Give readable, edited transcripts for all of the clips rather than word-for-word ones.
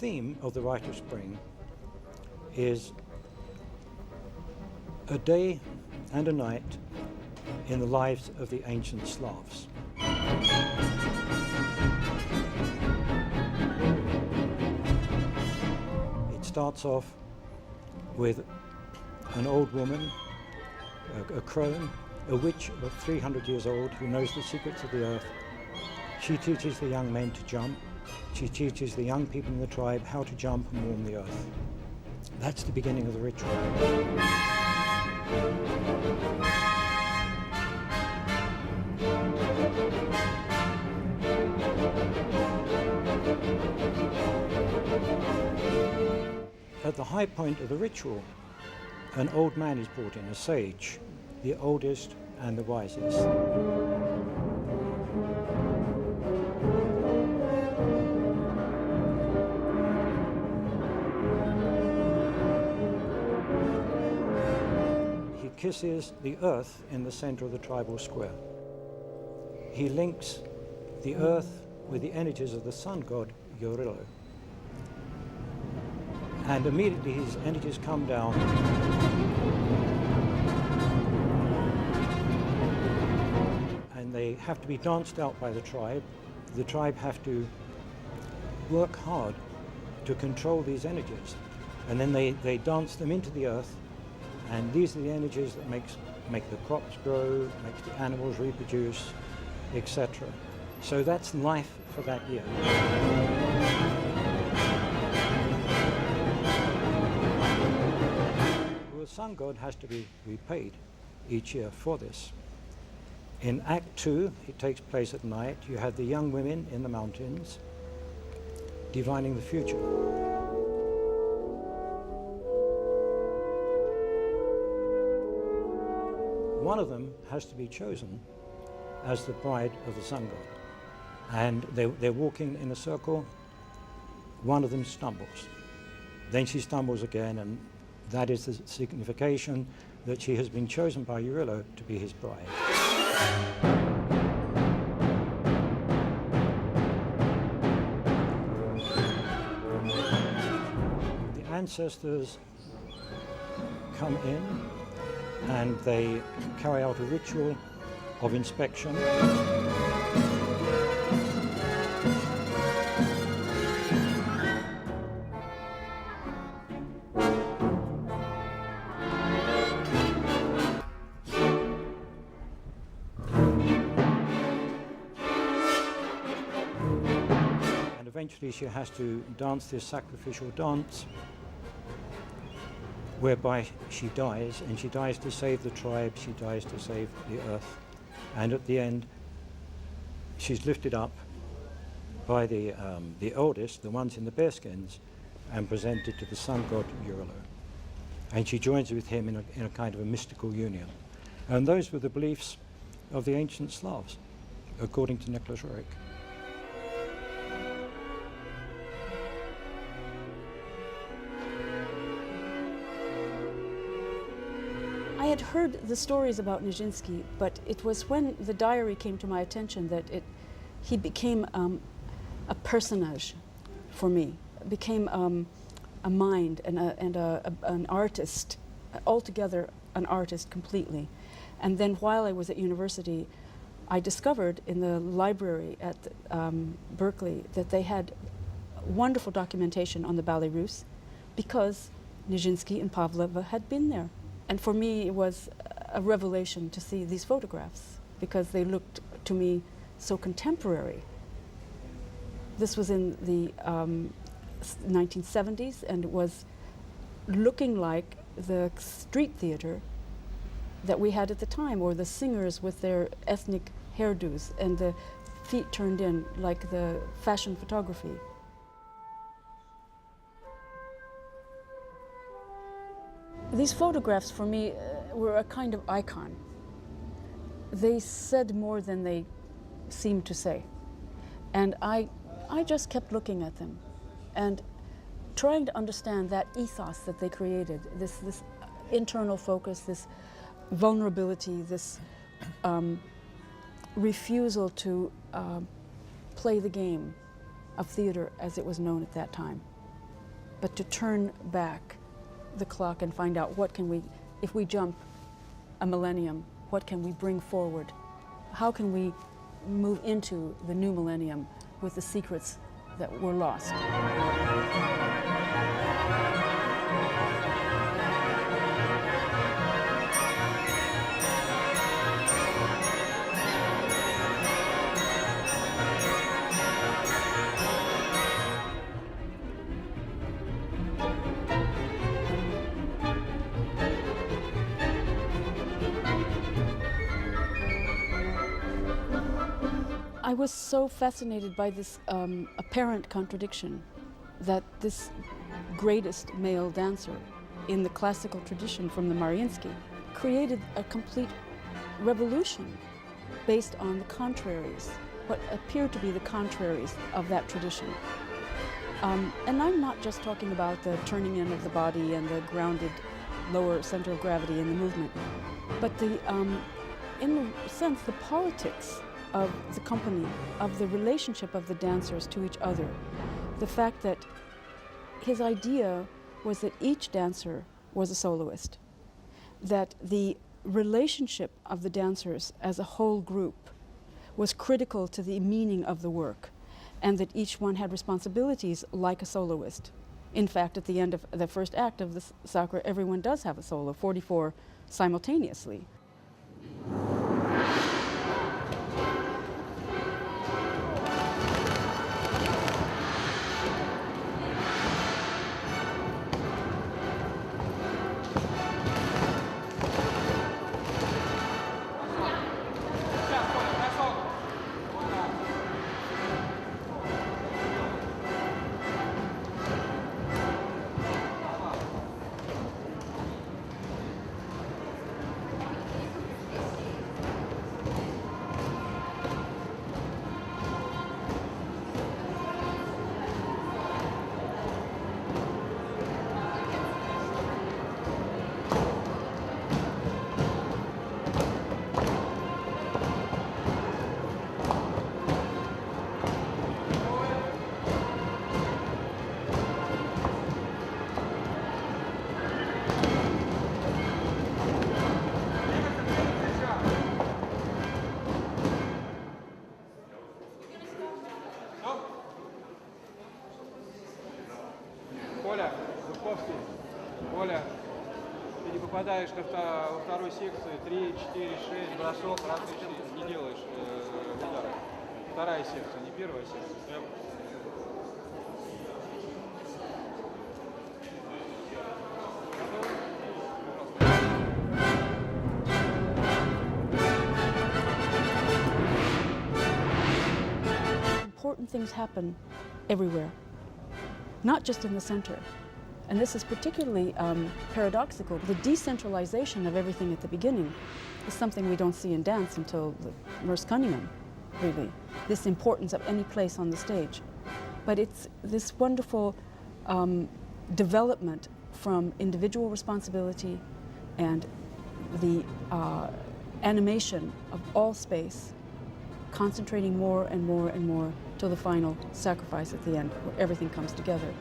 theme of the Rite of Spring is a day and a night in the lives of the ancient Slavs. It starts off with an old woman, a crone, a witch of 300 years old who knows the secrets of the earth. She teaches the young men to jump. She teaches the young people in the tribe how to jump and warm the earth. That's the beginning of the ritual. At the high point of the ritual, an old man is brought in, a sage, the oldest and the wisest. He kisses the earth in the center of the tribal square. He links the earth with the energies of the sun god, Yorilo. And immediately his energies come down and they have to be danced out by the tribe. The tribe have to work hard to control these energies. And then they dance them into the earth, and these are the energies that make the crops grow, makes the animals reproduce, etc. So that's life for that year. Well, the sun god has to be repaid each year for this. In Act 2, it takes place at night. You have the young women in the mountains divining the future. One of them has to be chosen as the bride of the sun god. And they're walking in a circle. One of them stumbles. Then she stumbles again, and that is the signification that she has been chosen by Yorilo to be his bride. The ancestors come in and they carry out a ritual of inspection. And eventually she has to dance this sacrificial dance whereby she dies, and she dies to save the tribe, she dies to save the earth. And at the end, she's lifted up by the oldest, the ones in the bearskins, and presented to the sun god Yorilo. And she joins with him in a kind of a mystical union. And those were the beliefs of the ancient Slavs, according to Nicholas Roerich. I had heard the stories about Nijinsky, but it was when the diary came to my attention that he became a personage for me, became a mind and an artist, altogether an artist completely. And then while I was at university, I discovered in the library at Berkeley that they had wonderful documentation on the Ballet Russe because Nijinsky and Pavlova had been there. And for me, it was a revelation to see these photographs because they looked to me so contemporary. This was in the 1970s, and it was looking like the street theater that we had at the time, or the singers with their ethnic hairdos and the feet turned in like the fashion photography. These photographs for me were a kind of icon. They said more than they seemed to say. And I just kept looking at them and trying to understand that ethos that they created, this internal focus, this vulnerability, this refusal to play the game of theater as it was known at that time. but to turn back the clock and find out what can we, if we jump a millennium, what can we bring forward? How can we move into the new millennium with the secrets that were lost? I was so fascinated by this apparent contradiction that this greatest male dancer in the classical tradition from the Mariinsky created a complete revolution based on the contraries, what appeared to be the contraries of that tradition. And I'm not just talking about the turning in of the body and the grounded lower center of gravity in the movement, but the, in a sense, the politics of the company, of the relationship of the dancers to each other. The fact that his idea was that each dancer was a soloist, that the relationship of the dancers as a whole group was critical to the meaning of the work, and that each one had responsibilities like a soloist. In fact, at the end of the first act of the Sakura, everyone does have a solo, 44 simultaneously. Оля, ты не попадаешь во второй секции, 3, 4, 6, бросок, раз, 4, не делаешь удара. Вторая секция, не первая секция. Important things happen everywhere, not just in the center. And this is particularly paradoxical. The decentralization of everything at the beginning is something we don't see in dance until Merce Cunningham, really. This importance of any place on the stage. But it's this wonderful development from individual responsibility and the animation of all space, concentrating more and more and more till the final sacrifice at the end, where everything comes together.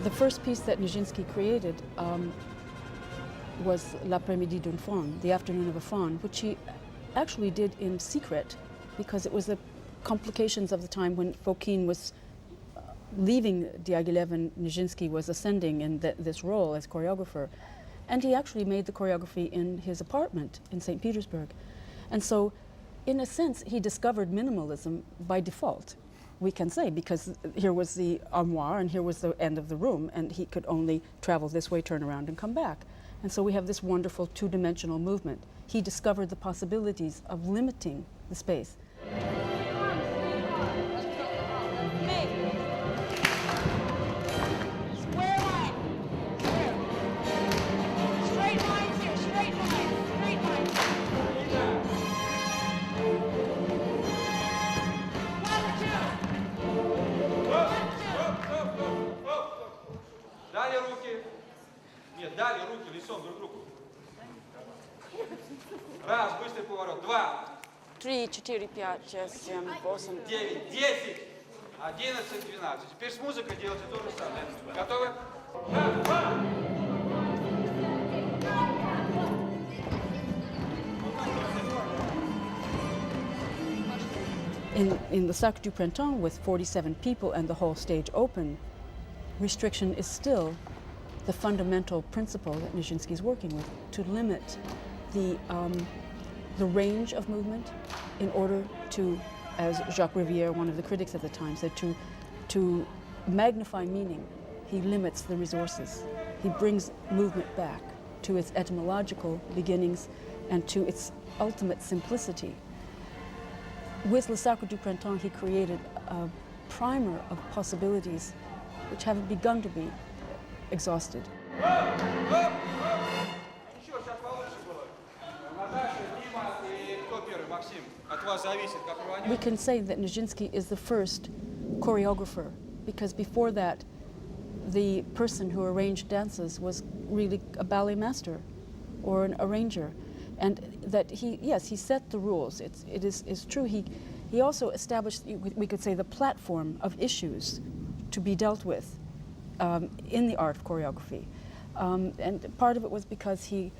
The first piece that Nijinsky created was L'après-midi d'une faune, the afternoon of a faun, which he actually did in secret because it was the complications of the time when Fokine was leaving Diaghilev and Nijinsky was ascending in this role as choreographer. And he actually made the choreography in his apartment in St. Petersburg. And so, in a sense, he discovered minimalism by default, we can say, because here was the armoire and here was the end of the room, and he could only travel this way, turn around, and come back. And so we have this wonderful two-dimensional movement. He discovered the possibilities of limiting the space. Далее руки лицом друг к другу. Раз, быстрый поворот. 2. 3, 4, 5, 6, 7, 8. 9, 10. 11, 12. Теперь с музыкой делайте то же самое. Готовы? In the Sacre du Printemps, with 47 people and the whole stage open, restriction is still the fundamental principle that Nijinsky is working with, to limit the range of movement in order to, as Jacques Rivière, one of the critics at the time, said, to magnify meaning, he limits the resources. He brings movement back to its etymological beginnings and to its ultimate simplicity. With Le Sacre du Printemps, he created a primer of possibilities which haven't begun to be exhausted. We can say that Nijinsky is the first choreographer, because before that, the person who arranged dances was really a ballet master or an arranger. And that he set the rules. It is true. He also established, we could say, the platform of issues to be dealt with in the art of choreography. And part of it was because he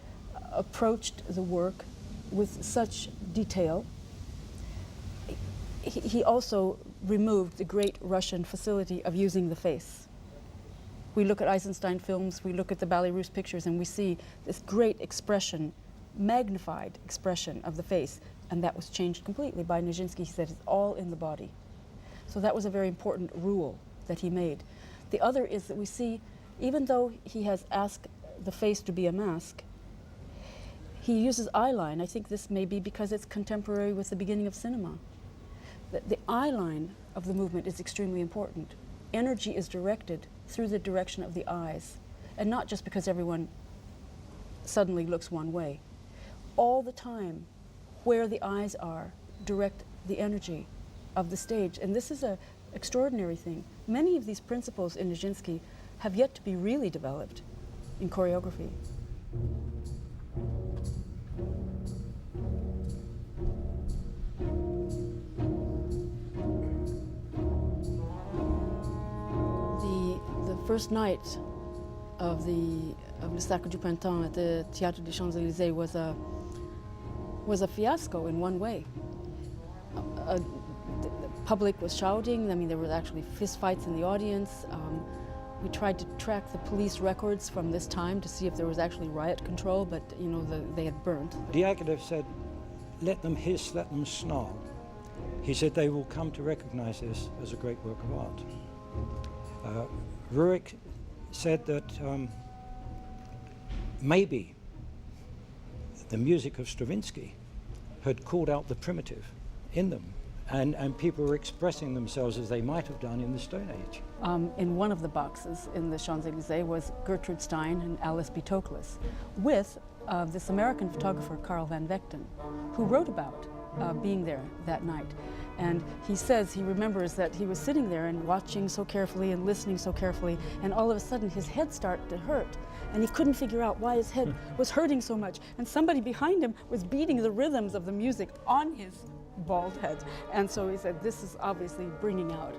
approached the work with such detail. He also removed the great Russian facility of using the face. We look at Eisenstein films, we look at the Ballet Russe pictures, and we see this great expression, magnified expression of the face, and that was changed completely by Nijinsky. He said it's all in the body. So that was a very important rule that he made. The other is that we see, even though he has asked the face to be a mask, he uses eye line. I think this may be because it's contemporary with the beginning of cinema. The eye line of the movement is extremely important. Energy is directed through the direction of the eyes, and not just because everyone suddenly looks one way. All the time, where the eyes are, direct the energy of the stage. And this is an extraordinary thing. Many of these principles in Nijinsky have yet to be really developed in choreography. The first night of Le Sacre du Printemps at the Théâtre des Champs-Élysées was a fiasco in one way. The public was shouting. I mean, there were actually fistfights in the audience. We tried to track the police records from this time to see if there was actually riot control, but they had burnt. Diaghilev said, "Let them hiss, let them snarl." He said they will come to recognize this as a great work of art. Rurik said that maybe the music of Stravinsky had called out the primitive in them, and people were expressing themselves as they might have done in the Stone Age. In one of the boxes in the Champs-Élysées was Gertrude Stein and Alice B. Toklas, with this American photographer, Carl Van Vechten, who wrote about being there that night. And he says he remembers that he was sitting there and watching so carefully and listening so carefully, and all of a sudden his head started to hurt, and he couldn't figure out why his head was hurting so much, and somebody behind him was beating the rhythms of the music on his bald head. And so he said, this is obviously bringing out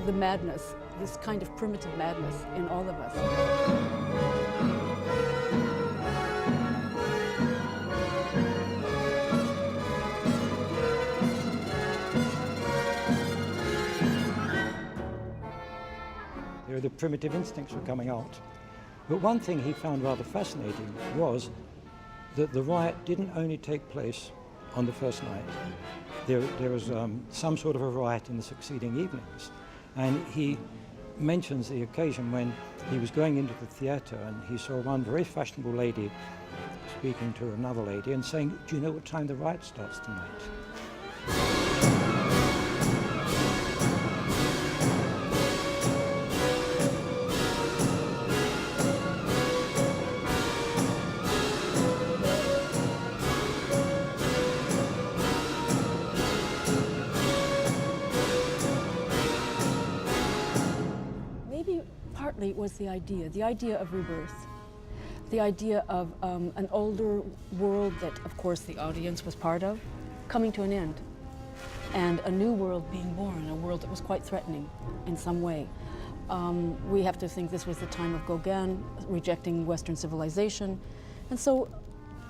the madness, this kind of primitive madness in all of us. The primitive instincts were coming out. But one thing he found rather fascinating was that the riot didn't only take place on the first night. There was some sort of a riot in the succeeding evenings. And he mentions the occasion when he was going into the theatre and he saw one very fashionable lady speaking to another lady and saying, "Do you know what time the riot starts tonight?" Was the idea of rebirth, the idea of an older world that, of course, the audience was part of, coming to an end. and a new world being born, a world that was quite threatening in some way. We have to think this was the time of Gauguin rejecting Western civilization. And so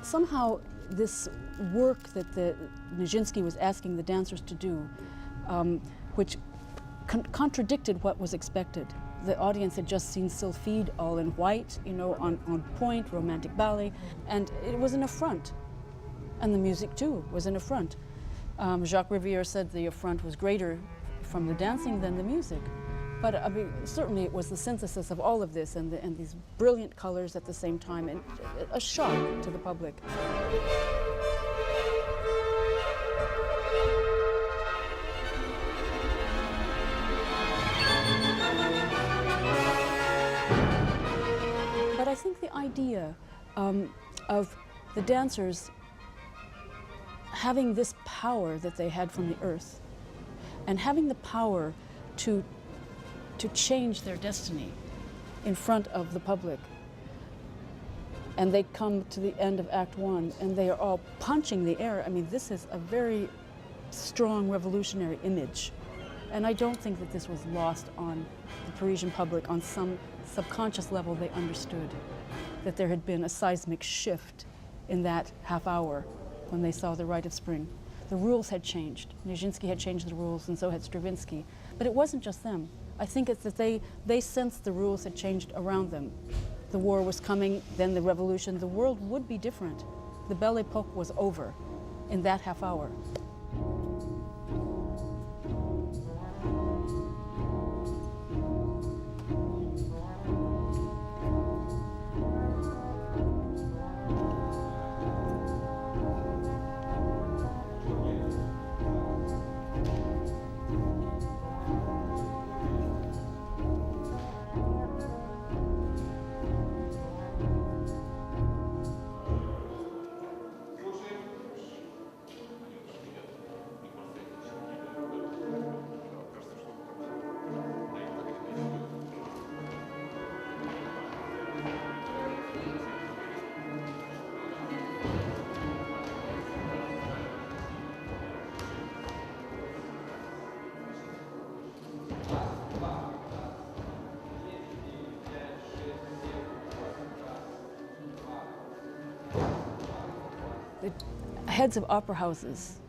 somehow this work that Nijinsky was asking the dancers to do, which contradicted what was expected. The audience had just seen Sylphide all in white, you know, on point, romantic ballet, and it was an affront. And the music too was an affront. Jacques Rivière said the affront was greater from the dancing than the music. But I mean, certainly it was the synthesis of all of this and these brilliant colors at the same time, and a shock to the public. But I think the idea of the dancers having this power that they had from the earth, and having the power to change their destiny in front of the public. And they come to the end of Act One, and they are all punching the air. I mean, this is a very strong revolutionary image. And I don't think that this was lost on the Parisian public. On some subconscious level, they understood that there had been a seismic shift in that half hour when they saw the Rite of Spring. The rules had changed. Nijinsky had changed the rules, and so had Stravinsky. But it wasn't just them. I think it's that they sensed the rules had changed around them. The war was coming, then the revolution. The world would be different. The Belle Epoque was over in that half hour. The heads of opera houses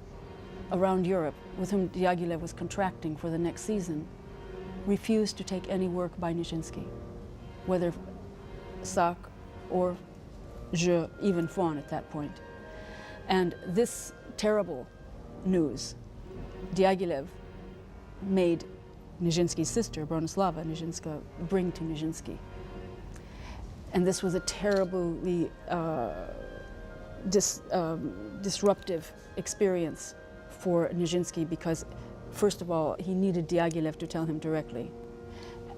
around Europe, with whom Diaghilev was contracting for the next season, refused to take any work by Nijinsky, whether Sacre or Jeu, even Faun at that point. And this terrible news, Diaghilev made Nijinsky's sister, Bronislava Nijinsky, bring to Nijinsky. And this was a terribly disruptive experience for Nijinsky because, first of all, he needed Diaghilev to tell him directly.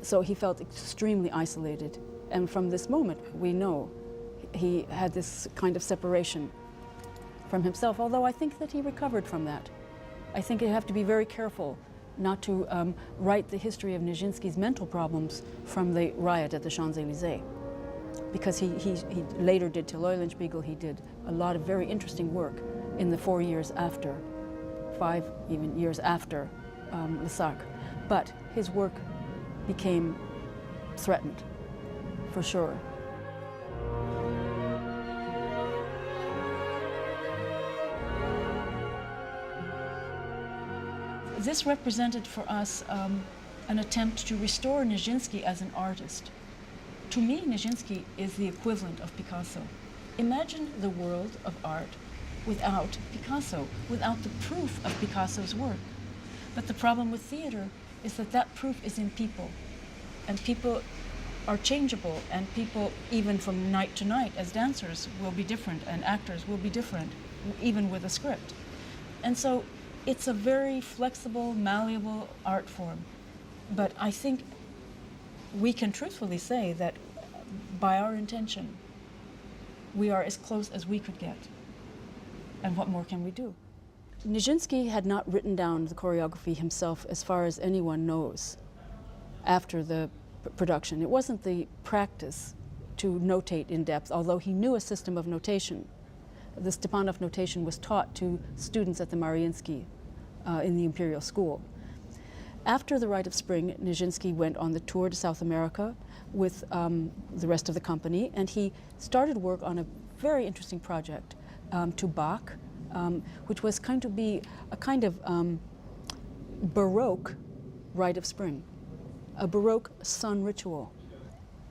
So he felt extremely isolated. And from this moment, we know he had this kind of separation from himself, although I think that he recovered from that. I think you have to be very careful not to write the history of Nijinsky's mental problems from the riot at the Champs-Élysées, because he later did Till Eulenspiegel. He did a lot of very interesting work in the 4 years after, 5 even years after the Sacre. But his work became threatened, for sure. This represented for us an attempt to restore Nijinsky as an artist. To me, Nijinsky is the equivalent of Picasso. Imagine the world of art without Picasso, without the proof of Picasso's work. But the problem with theater is that that proof is in people, and people are changeable, and people, even from night to night, as dancers, will be different, and actors will be different, even with a script. And so it's a very flexible, malleable art form. But I think we can truthfully say that by our intention, we are as close as we could get. And what more can we do? Nijinsky had not written down the choreography himself, as far as anyone knows, after the production. It wasn't the practice to notate in depth, although he knew a system of notation. The Stepanov notation was taught to students at the Mariinsky in the Imperial School. After The Rite of Spring, Nijinsky went on the tour to South America with the rest of the company, and he started work on a very interesting project to Bach, which was going to be a kind of Baroque Rite of Spring, a Baroque sun ritual.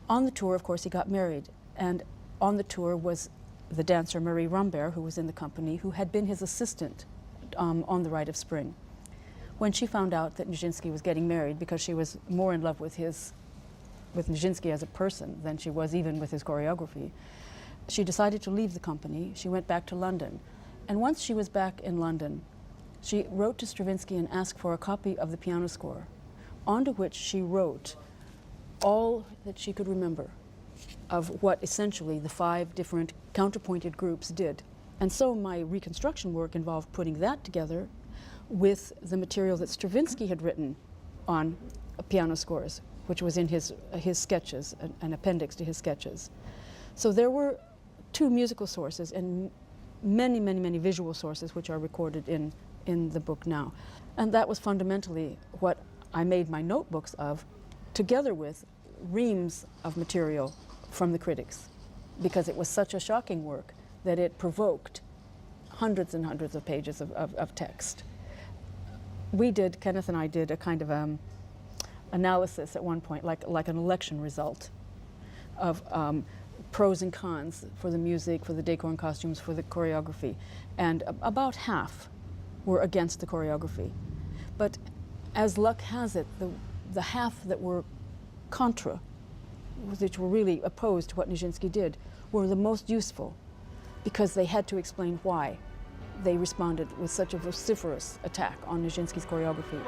On the tour, of course, he got married, and on the tour was the dancer Marie Rambert, who was in the company, who had been his assistant on the Rite of Spring. When she found out that Nijinsky was getting married, because she was more in love with Nijinsky as a person than she was even with his choreography, she decided to leave the company. She went back to London. And once she was back in London, she wrote to Stravinsky and asked for a copy of the piano score, onto which she wrote all that she could remember of what essentially the 5 different counterpointed groups did. And so my reconstruction work involved putting that together with the material that Stravinsky had written on piano scores, which was in his sketches, an appendix to his sketches. So there were 2 musical sources and many, many, many visual sources which are recorded in the book now. And that was fundamentally what I made my notebooks of, together with reams of material from the critics, because it was such a shocking work that it provoked hundreds and hundreds of pages of text. Kenneth and I did a kind of analysis at one point, like an election result of pros and cons for the music, for the decor and costumes, for the choreography. And about half were against the choreography. But as luck has it, the half that were contra, which were really opposed to what Nijinsky did, were the most useful, because they had to explain why they responded with such a vociferous attack on Nijinsky's choreography.